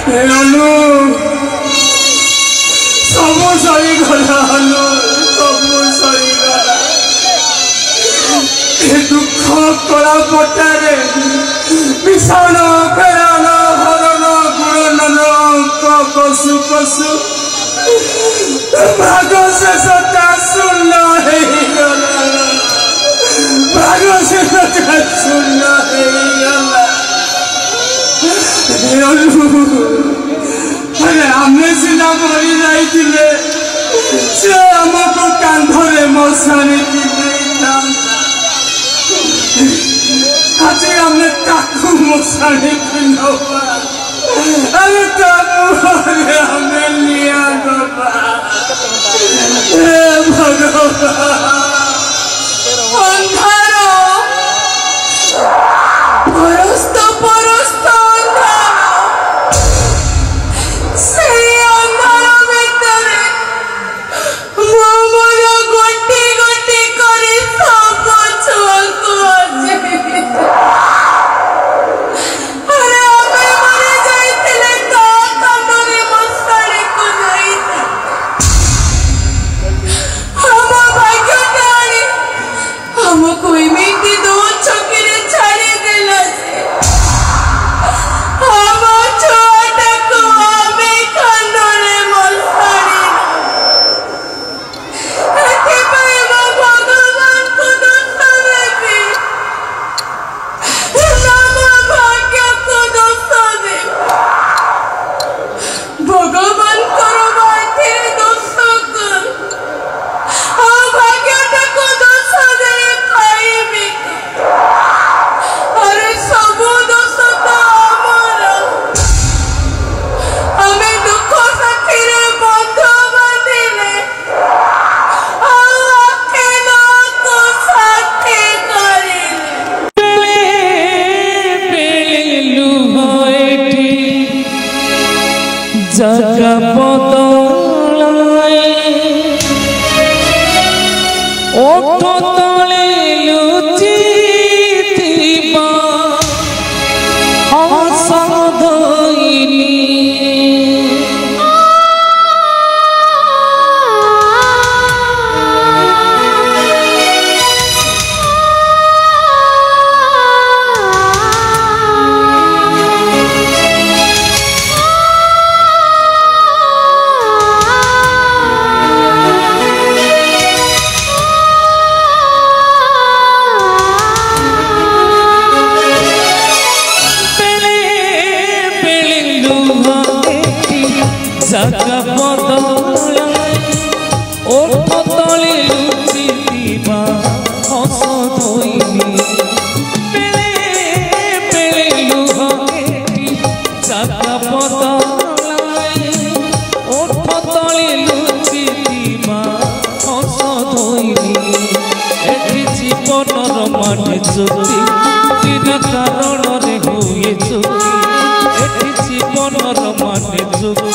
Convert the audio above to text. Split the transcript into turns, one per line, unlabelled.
hello सब सरी गला हलो सब सरी गला दुख कला पटारे विषाण फेरान हरण गुणन कसु कसु भाग शेषटा शून्य भाग शेषटा शून्य अरे आमे सीना मरी जाइए से आमको कांधरे मशाणी आज आम ताकू मशाणी पिंधवा अरे तबे हमें लिया बाबा भगवान अंधारो परस्त परस्त
कारण रे हुए चुकी जीवन मान चुकी